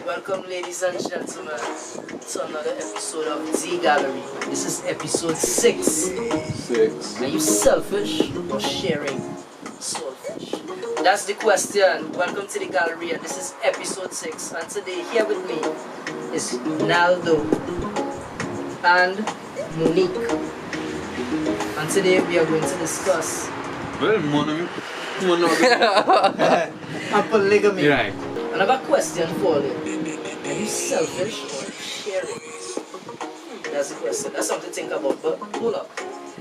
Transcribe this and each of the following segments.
Welcome, ladies and gentlemen, to another episode of The Gallery. This is episode 6. Are you selfish or sharing soulfish? That's the question. Welcome to The Gallery, and this is episode 6. And today, here with me is Naldo and Monique. And today, we are going to discuss Monogamy. and polygamy. Right. And I have a question for you. Are you selfish or sharing? That's the question. That's something to think about. But hold up.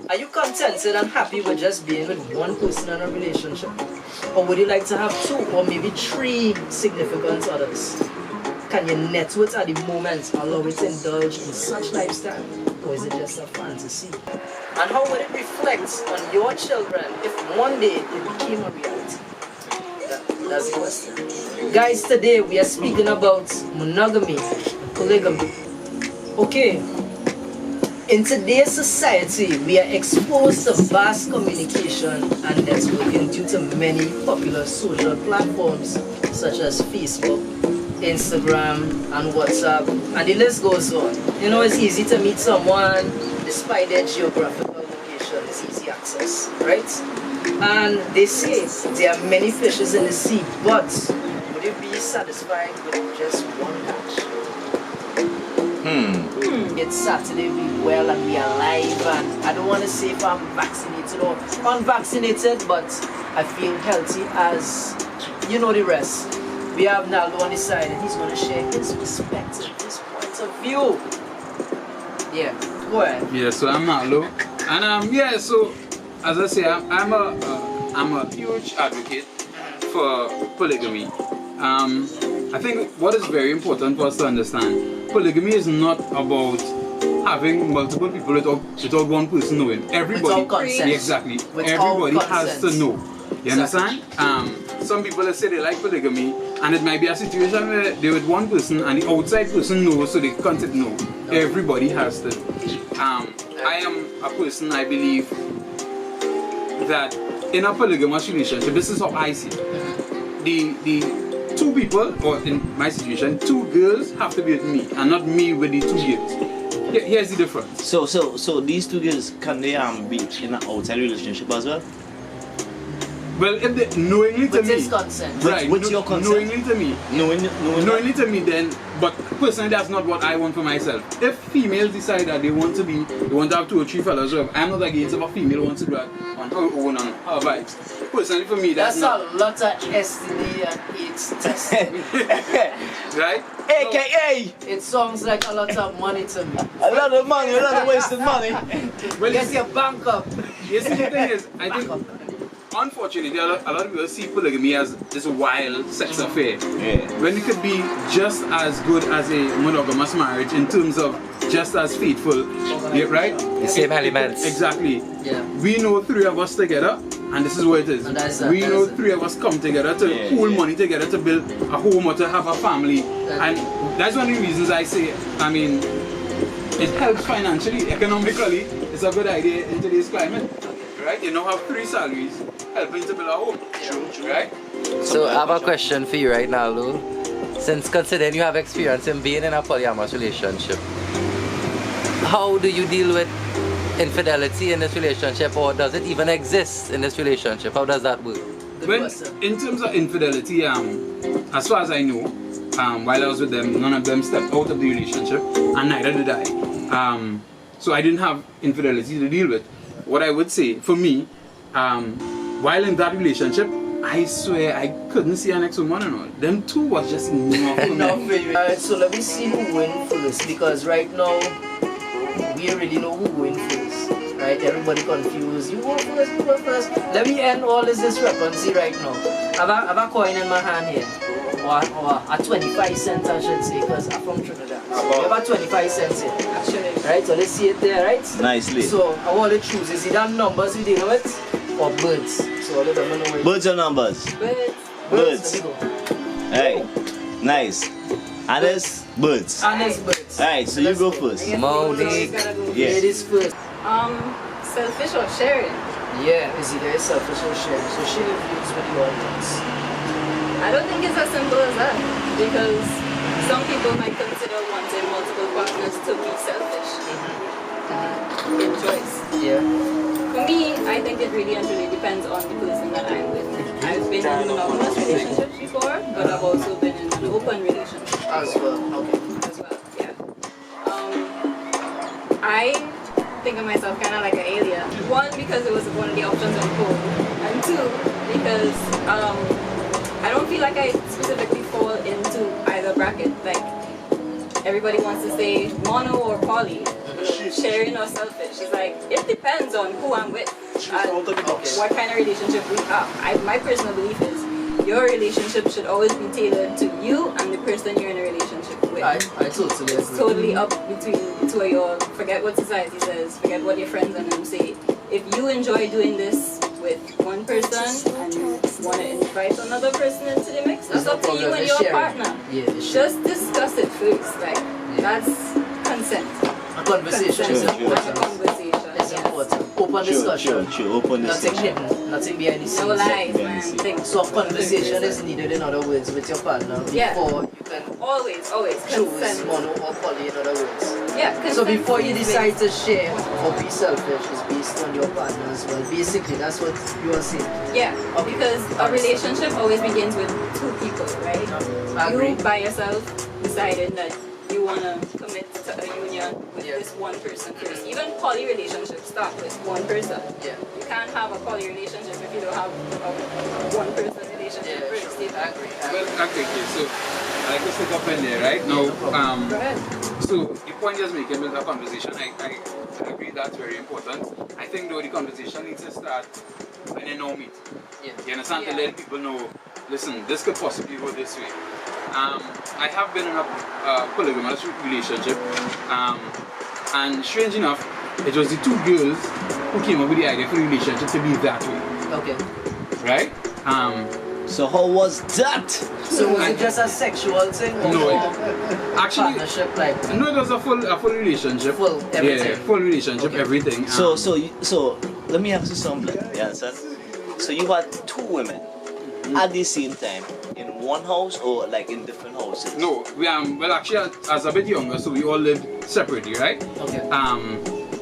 Are you contented and happy with just being with one person in a relationship? Or would you like to have 2 or maybe 3 significant others? Can your net worth at the moment allow you to indulge in such lifestyle? Or is it just a fantasy? And how would it reflect on your children if one day it became a reality? That's the question. Guys, today we are speaking about monogamy and polygamy. Okay, in today's society, we are exposed to vast communication and networking due to many popular social platforms such as Facebook, Instagram, and WhatsApp, and the list goes on. You know, it's easy to meet someone despite their geographical location. It's easy access, right? And they say there are many fishes in the sea, but would you be satisfied with just one catch? It's Saturday, be well and be alive, and I don't want to say if I'm vaccinated or unvaccinated, but I feel healthy as you know the rest. We have Naldo on the side, and he's going to share his perspective, his point of view. Yeah, go ahead. Yeah, so I'm Naldo, and yeah, so as I say, I'm a huge advocate for polygamy. I think what is very important for us to understand, polygamy is not about having multiple people without one person knowing. Everybody, without consent. Exactly. Without Everybody consent. has to know. You understand? Some people say they like polygamy, and it might be a situation where they're with one person and the outside person knows, so they can't know. Everybody has to. I am a person, I believe, that in a polygamous relationship, this is how I see it. The 2 people, or in my situation, 2 girls have to be with me, and not me with the 2 girls. Here's the difference. So these 2 girls, can they be in an outside relationship as well? Well, if they knowingly to With me, his consent. right? With your consent? Knowingly to me, knowingly to me, then. But personally, that's not what I want for myself. If females decide that they want to have 2 or 3 fellas, I'm not against if a female wants to do that on her own, on her vibes. Personally, for me, that's not. a lot of STD and AIDS testing. Right? AKA! It sounds like a lot of money to me. A lot of money, a lot of wasted money. Well, Get your bank up. yes, the thing is, I think, unfortunately, a lot of people see polygamy as this wild sex affair. Yeah. When it could be just as good as a monogamous marriage in terms of just as faithful, yeah, right? The same elements. Exactly. Yeah. We know 3 of us together, and this is what it is. And that is we that know is 3 of us come together to pool money together to build a home or to have a family. And that's one of the reasons I say, I mean, it helps financially, economically. It's a good idea in today's climate. Right? You now have 3 salaries helping to build a home. True. Right? So I have a question for you right now, Lou. Since considering you have experience in being in a polyamorous relationship, how do you deal with infidelity in this relationship, or does it even exist in this relationship? How does that work? Well, in terms of infidelity, as far as I know, while I was with them, none of them stepped out of the relationship, and neither did I. So I didn't have infidelity to deal with. What I would say, for me, while in that relationship, I swear I couldn't see an ex-woman and all. Them 2 was just enough for me. Alright, so let me see who win first, because right now, we already know who win first. Right? Everybody confused. You go first. Let me end all this discrepancy right now. I have a coin in my hand here. Or a 25 cent, I should say, because I'm from Trinidad. So we have a 25 cents here. Right? So let's see it there, right? Nicely. So I want to choose. Is it that numbers we deal with or birds? So let them know. Birds or numbers? Birds. Let me go. Hey, nice. And it's birds. And it's birds. Alright, so you go first. Monique. Yeah. Ladies first. Selfish or sharing? Yeah, is it very selfish or sharing? So share your views with the audience. I don't think it's as simple as that, because some people might consider wanting multiple partners to be selfish in choice. Yeah. For me, I think it really and truly depends on the person that I'm with. I've been in monogamous relationships before, but I've also been in an open relationship As well. Okay. as well. Yeah. I think of myself kind of like an alien. One, because it was one of the options on poll, and two, because I don't feel like I specifically fall into either bracket. Like everybody wants to say mono or poly, sharing or selfish. It's like it depends on who I'm with and what kind of relationship we have. My personal belief is your relationship should always be tailored to you and the person you're in a relationship with. I totally It's agree. totally up between the two of you all. Forget what society says, forget what your friends and them say. If you enjoy doing this with one person and you want to invite another person into the mix, There's that's no up to you problem and with your sharing. partner. Yeah, it's Just discuss it first. Like, that's consent. a conversation is Consent. important. Have a conversation. It's yes. important. Open discussion. Sure, open Nothing discussion. hidden. Nothing behind the scenes. No lies, Yeah, man. see. Think. So a conversation is needed, in other words, with your partner Yeah. before you can Always choose consent. mono or poly, in other words. Yeah, consent. So before you is decide to share or be selfish, it's based on your partner as well. Basically, that's what you are saying. Yeah, because a relationship always begins with two people, right? I agree. You by yourself decided that you want to commit to a union with Yeah. this one person first. Even poly relationships start with one person. Yeah. You can't have a poly relationship if you don't have a one person relationship Yeah, first. sure. I agree. Well, okay, so I like to stick up in there, right? Now, Go ahead. so the point just making with the conversation, I agree that's very important. I think though the conversation needs to start when they know me. Yeah. You understand? To Yeah. let people know, listen, this could possibly go this way. I have been in a polygamous relationship, and strange enough, it was the two girls who came up with the idea for the relationship to be that way, Okay. right? So how was that? So was it just a sexual thing or No, more Actually, partnership, like no, it was a full relationship. Full everything. Yeah, full relationship, Okay. everything. So let me ask you something. You understand? So you had two women at the same time in one house or like in different houses? No, we well actually as a bit younger, so we all lived separately, right? okay.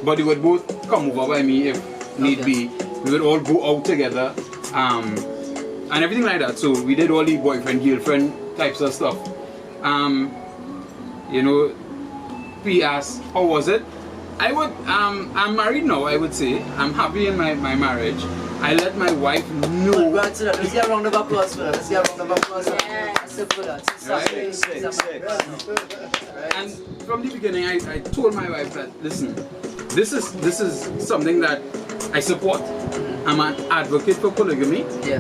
But they would both come over by me if need Okay. be. We would all go out together, and everything like that. So we did all the boyfriend girlfriend types of stuff. You know, we asked how was it? I'm married now. I would say I'm happy in my marriage. I let my wife know. Congrats to that. Let's get a round of applause for that. Let's get a round of applause. Yeah. That's it for that. It's Right. something- it's Sick. Right. And from the beginning, I told my wife that listen, this is something that I support. I'm an advocate for polygamy. Yeah.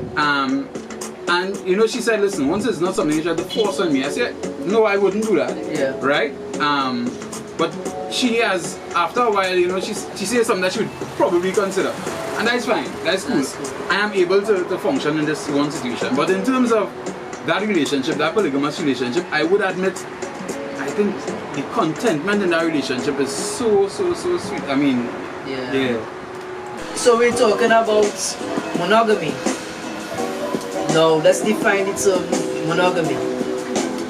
And you know, she said, listen, once it's not something you try to force on me. I said, no, I wouldn't do that. Yeah. Right? But she has, after a while, you know, she says something that she would probably consider. And that's fine. That's cool. That's cool. I am able to function in this one situation. But in terms of that relationship, that polygamous relationship, I would admit, I think the contentment in that relationship is so sweet. I mean, yeah. So we're talking about monogamy. Now let's define the term monogamy.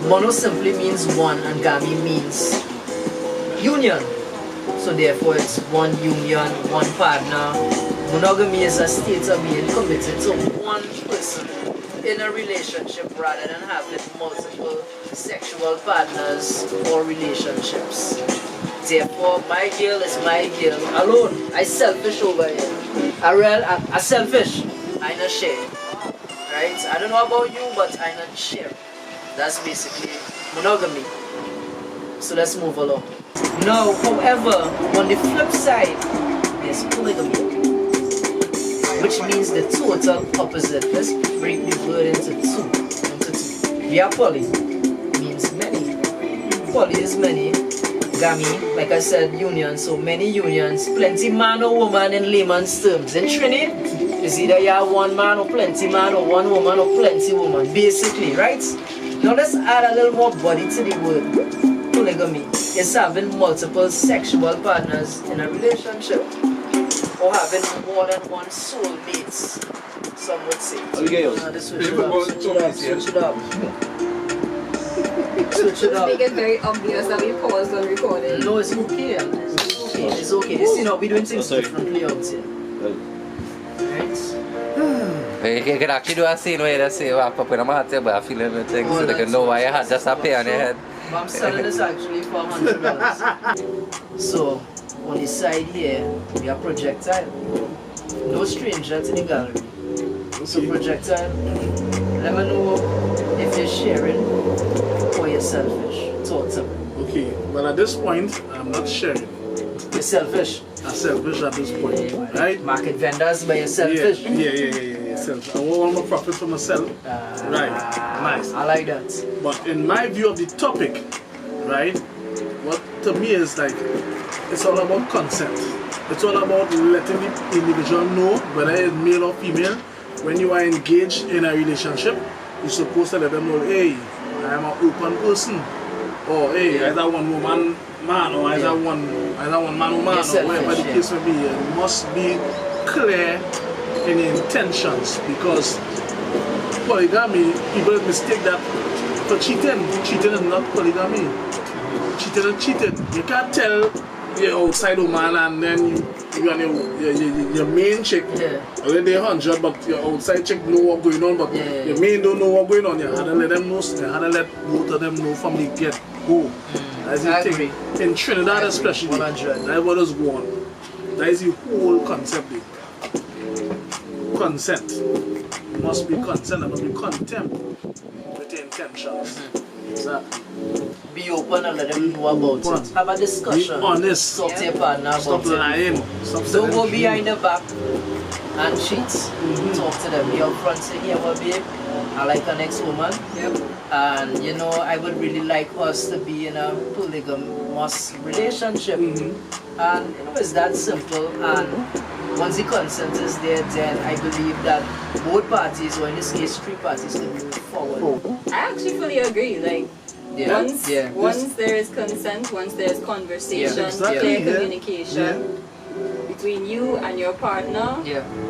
Mono simply means one and gamy means union. So therefore it's one union, one partner. Monogamy is a state of being committed to one person in a relationship rather than having multiple sexual partners or relationships. Therefore, my girl is my girl alone. I selfish over here. I selfish. I not share. Right? I don't know about you, but I not share. That's basically monogamy. So let's move along. Now, however, on the flip side, there's polygamy, which means the total opposite. Let's break the word into two. We are poly, means many. Poly is many. Gamy, like I said, union, so many unions, plenty man or woman in layman's terms. In Trinity, it's either you have one man or plenty man or one woman or plenty woman, basically, right? Now let's add a little more body to the word. Polygamy is having multiple sexual partners in a relationship or having more than one soulmates, some would say. Okay, yo. Switch it up. switch it up. Make it very obvious that we paused on recording. No, it's okay. It's okay. You see, now we're doing things differently out here. Right? You can actually do a scene where they say, well, Papa, I'm not about feeling the thing, so they can know why you had just a pay on your head. But I'm selling this actually for $100. So, on the side here, we have Projectile. No stranger to the gallery. So Projectile, let me know if you're sharing or you're selfish. Talk to me. Okay, well at this point, I'm not sharing. You're selfish. I'm selfish at this point, right? Market vendors, but you're selfish. Yeah. Selfish. I want to profit for myself. Right, nice. I like that. But in my view of the topic, right, what to me is like, it's all about consent. It's all about letting the individual know, whether it's male or female, when you are engaged in a relationship, you're supposed to let them know, hey, I am an open person. Or hey, either one woman man or either one man woman or whatever the case may be. It must be clear in the intentions, because polygamy, people mistake that for cheating. Cheating is not polygamy. Cheating is cheating. You can't tell your outside woman and then you and your main chick already 100, but your outside chick know what's going on, but your main don't know what's going on. You had to let them know, you had to let both of them know from the get go. That's the thing. In Trinidad especially, that's what is going on. That is the whole concept there. Consent. It must be consent, it must be contempt with the intentions. Exactly. Be open and let them know about it. Have a discussion. Be honest. Talk to your partner about Stop lying. Don't go behind the back and cheat. Talk to them. Be upfront, say, yeah, well, babe, I like an ex-woman. And you know, I would really like us to be in a polygamous relationship. And you know, it's that simple. And once the consent is there, then I believe that both parties, or in this case 3 parties, can move forward. I actually fully agree. Like, once there is consent, once there is conversation, clear communication between you and your partner,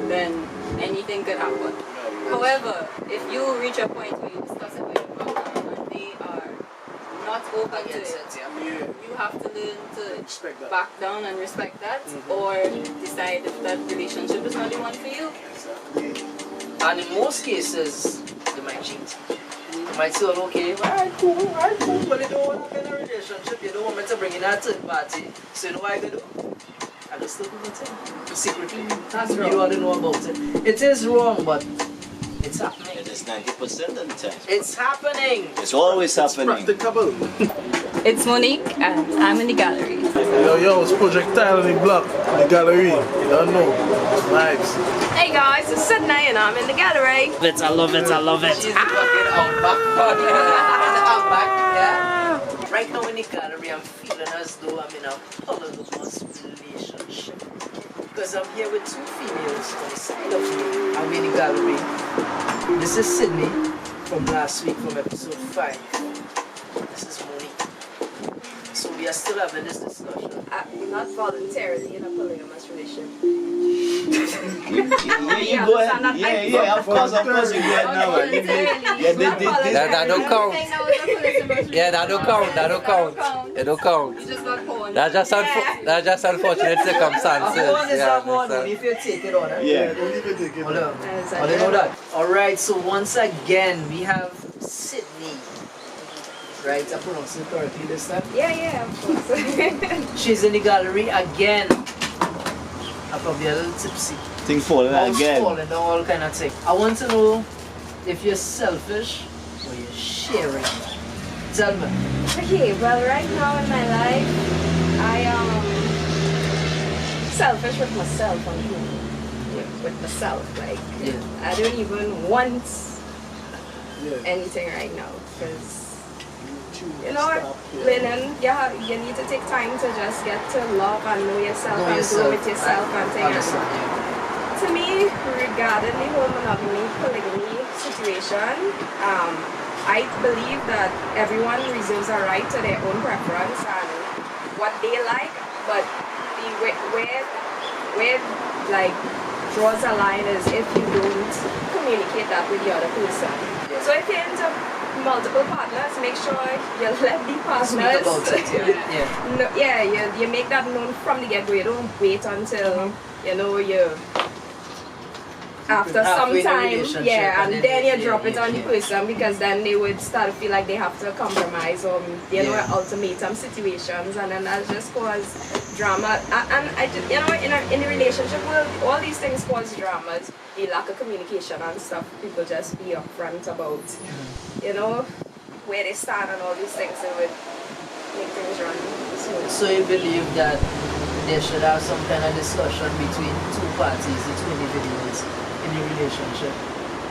then anything could happen. However, if you reach a point where you discuss it with your partner and they are not open to it, you have to learn to back down and respect that, or decide if that relationship is not the one for you. And in most cases, they might cheat. You might say, okay, alright, cool, but you don't want to be in a relationship, you don't want me to bring in a third party, so you know what I gotta do? I just look at it secretly. That's wrong. You ought to know about it. It is wrong, but it's happening. It is 90% of the time. It's happening. It's always happening. Practicable. It's Monique, and I'm in the gallery. Yo, it's Projectile in the block, in the gallery. You don't know. Vibes. Hey guys, it's Sydney, and I'm in the gallery. I love it. She's the fucking outback. Yeah. Right now in the gallery, I'm feeling as though I'm in a polygamous relationship. Because I'm here with 2 females on the side of me. I'm in the gallery. This is Sydney from last week, from episode 5. This is Monique. So we are still having this discussion. I'm not voluntarily in a polygamous relationship. You go ahead. Yeah, of course you go ahead now. That don't count. Yeah, that don't count. It don't count. You just got porn. That's just unfortunate circumstances. If you take it on. Hold on. I didn't know that. Alright, so once again, we have Sydney. Right, I pronounced it correctly this time? Yeah, of course. She's in the gallery again. I'm probably a little tipsy. Thing falling again. Falling, all kind of thing. I want to know if you're selfish or you're sharing. Tell me. Okay, well, right now in my life, I am selfish with myself with myself. Like, I don't even want anything right now, because you know, Lennon, you need to take time to just get to love and know yourself and grow with yourself and things. To me, regarding the whole monogamy, polygamy situation, I believe that everyone reserves a right to their own preference and what they like, but where like draws a line is if you don't communicate that with the other person. So if you end up multiple partners, make sure you let the Speak partners. about it, yeah. No, yeah, you make that known from the get-go. You don't wait until you after some Halfway in the time, relationship, yeah, and then you drop it yeah, on the yeah. person, because then they would start to feel like they have to compromise or Yeah. ultimatum situations, and then that just cause drama. And I just, in the relationship world, all these things cause dramas. The lack of communication and stuff. People just be upfront about, where they stand and all these things. It would make things run smooth. So you believe that there should have some kind of discussion between two parties, the two individuals in the relationship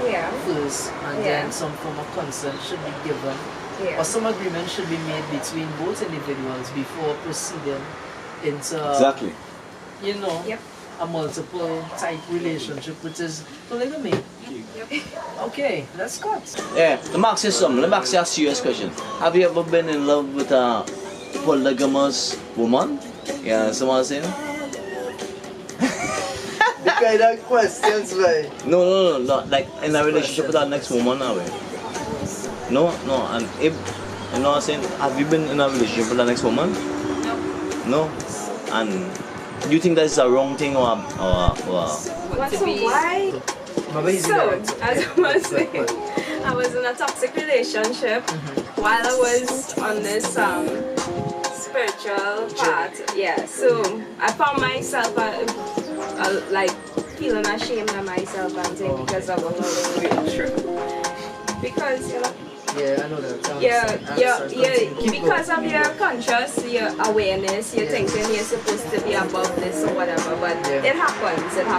Yeah. first, and Yeah. then some form of consent should be given, Yeah. or some agreement should be made between both individuals before proceeding into Exactly. Yep. a multiple type relationship, which is polygamy. Yep. Okay, let's cut. Yeah, let me ask you something. Let me ask you a serious question. Have you ever been in love with a polygamous woman? Yeah, someone saying? The kind of questions, right? No. Like in a relationship with our next woman, are we? No. And if you know what I'm saying, have you been in a relationship with the next woman? No. And do you think that's a wrong thing or Why? Remember, he's So, married. as I was saying, I was in a toxic relationship while I was on this spiritual path. Yeah, so I found myself like feeling ashamed of myself and things because I wasn't really true. Because Yeah, I know that. yeah, Keep because going. of your conscious, your awareness, you're thinking you're supposed to be above this or whatever, but Yeah. it happens, and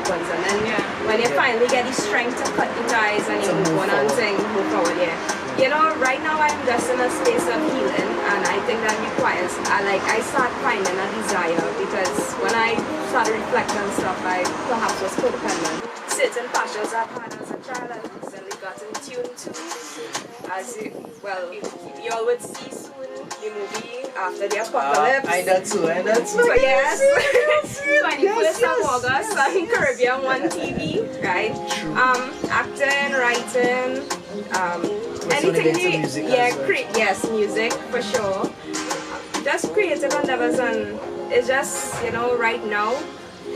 then when you Yeah. finally get the strength to cut the ties and you To move move on and forward. move forward, right now I'm just in a space of healing, and I think that requires, I start finding a desire, because when I started reflecting on stuff, I perhaps was codependent. Certain passions I've had as a child, I recently got in tune to. You all would see soon the movie After the Apocalypse. I that too. So yes, 21st of August on Caribbean One TV, right? Acting, writing, anything into music yeah, as well. yes, music for sure. Just creative endeavors, and it's just right now,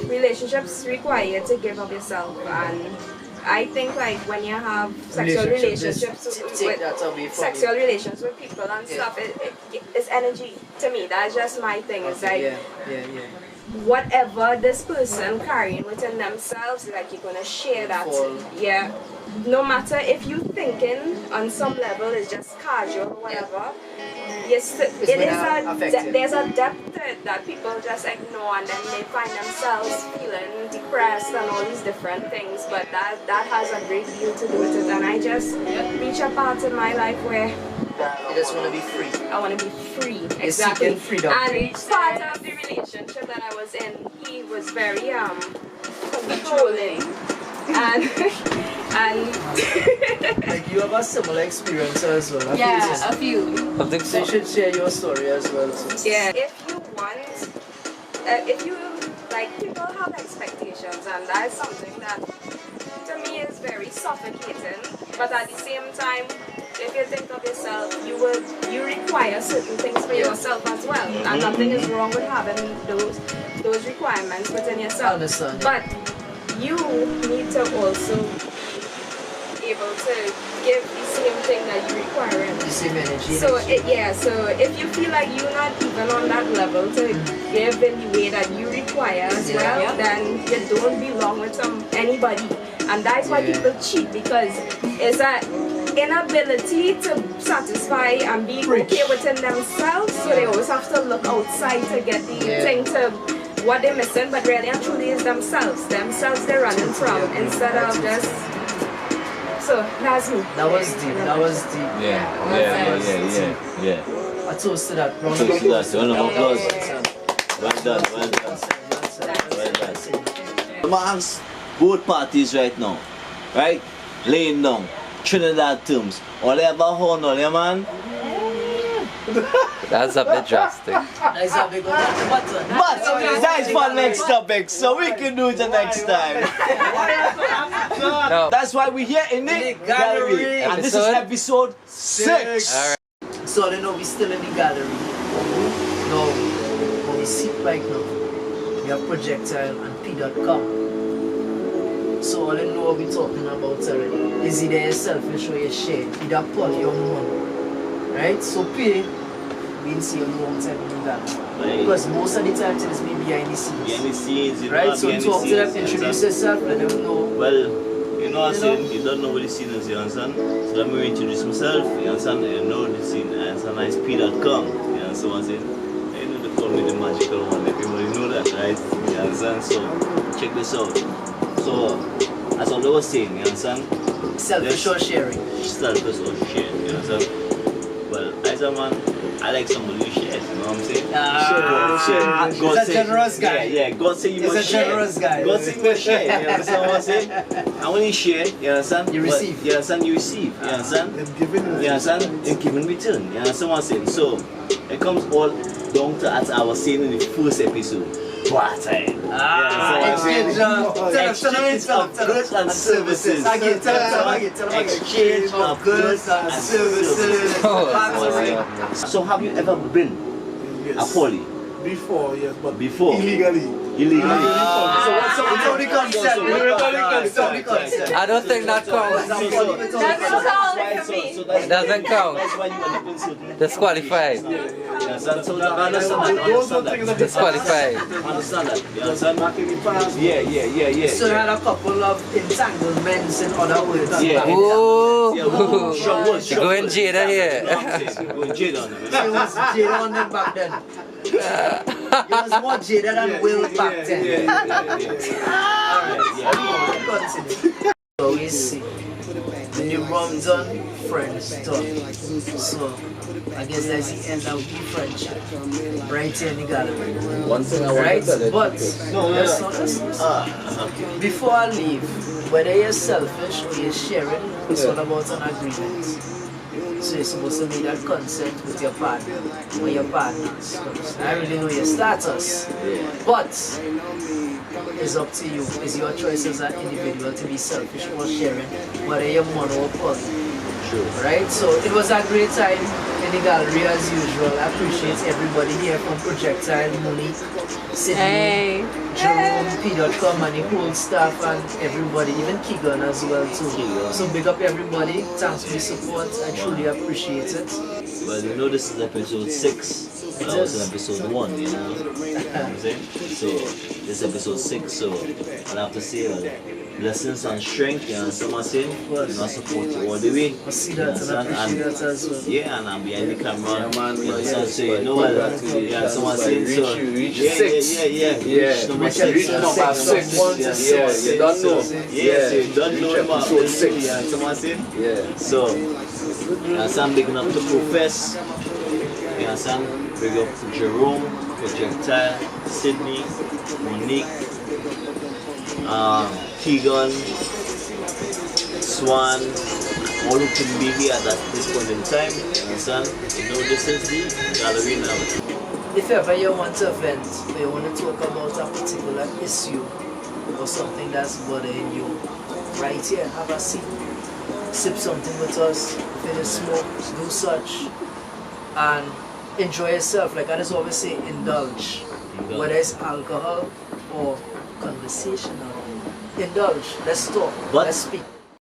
relationships require you to give of yourself, and I think when you have sexual relationships take that away from sexual you. relations with people and stuff, it's energy to me. That's just my thing. It's like Yeah. whatever this person carrying within themselves, like you're gonna share that. Full. Yeah. No matter if you thinking on some level it's just casual or whatever. Yes, there's a depth to it that people just ignore, and then they find themselves feeling depressed and all these different things. But that has a great deal to do with it, and I just reach a part in my life where You just want to be free. I want to be free. You're Exactly. seeking freedom. And part of the relationship that I was in, he was very controlling. And Like you have a similar experience as well. a few. I think So you should share your story as well. So. Yeah. If you people have expectations, and that's something that to me is very suffocating. But at the same time, if you think of yourself, you require certain things for yourself as well, and nothing is wrong with having those requirements within I yourself. understand. But you need to also be able to give the same thing that you require. The same energy. So if you feel like you're not even on that level to give in the way that you require as well, then you don't belong with anybody. And that's why people cheat, because it's an inability to satisfy and be okay within themselves. So they always have to look outside to get the thing to what they're missing, but really and truly is themselves they're running from, instead of just. So that's me. That was deep. Yeah. A toast to that. Toast to that. Round of applause. Well done. I'm gonna ask both parties right now, right? Laying down Trinidad terms. All they have a horn, all they man. That's a bit drastic. That's how we go down the button. But that is for next topic, so we can do it the next time. No. That's why we're here in the gallery. And this is episode 6. Alright. So they know we still in the gallery. Now, when we sit right now, we have Projectile and P.com. So all you know what we're talking about already is either you're selfish or you're shared. Either pull your money. Right? So P, we didn't see a long time in that. Because most of the time it's me behind the scenes. Behind the scenes, you know. Right? So talk to them, introduce yourself, let them know. Well, you know what I'm saying? You don't know what the scene is, you understand? So let me introduce myself, you understand? You know the scene, you understand? It's P.com, you understand what I'm saying? You know they call me the magical one, everybody know that, right? You understand? So, check this out. So, as I was saying, you understand? Selfish or sharing? Selfish or sharing, you understand? Well, as a man, I like somebody who shares, you know what I'm saying? He's a generous guy. Yeah, God say you He's must a share. generous guy. God say you must share, you understand what I'm saying? And when you share, you understand? You receive. You understand? You receive, you understand? And giving You understand? In giving return, you understand what I'm saying? So, it comes all down to, as I was saying in the first episode, barter. Exchange of goods and services. Again, tell them again. Exchange of goods and services. So have you ever been a poly? Before, yes, but Before? illegally. Illegally? So what's the concept? I don't think that counts. Doesn't count for me. Doesn't count. That's why you are living so. Disqualified. Understand? So I understand that. Disqualified. Understand that? You understand? Back in the past. Yeah. So you had a couple of entanglements in other words. Yeah. Ooh. Sure, You're going jaded here. Going jaded on them. It was jaded on them back then. It was more jaded than Will back then. Continue. So we see. The new rum done, friends done. So I guess that's the end of the friendship. Right here in the gallery. One thing I want Right? to tell you. But before I leave, whether you're selfish or you're sharing, it's all about an agreement. So you're supposed to make that consent with your partner or your partners. I really know your status, but it's up to you. It's your choice as an individual to be selfish or sharing, whether you're mono or poly. Sure. Right? So it was a great time in the gallery as usual. I appreciate everybody here from Projectile, Monique, Sydney, Jerome, P.com, and the whole staff and everybody, even Keegan as well too. So big up everybody. Thanks for the support. I truly appreciate it. Well, you know this is episode 6. That was in episode 1, you know what I'm saying? So, this is episode 6, so I'll have to say, blessings and strength, you understand what I'm saying? And I support you all the way. I see that and I appreciate that as well. Yeah, and I'm behind the camera. You understand? So, you know what? You understand what I'm saying? So, reach yeah. Reach number 6. You don't know. Yeah, so you don't know about episode 6. You understand what I'm saying? Yeah. So, I'm bigging up to Profess. You understand? Big up to Jerome, Projectile, Sydney, Monique, Keegan, Swan, all who can be here at this point in time. You understand? You know this is the gallery now. If ever you want to vent or you want to talk about a particular issue or something that's bothering you, right here, have a seat, sip something with us, finish smoke, do such, and enjoy yourself. Like I just always say, indulge. Whether it's alcohol or conversational. Indulge. Let's talk. Let's speak.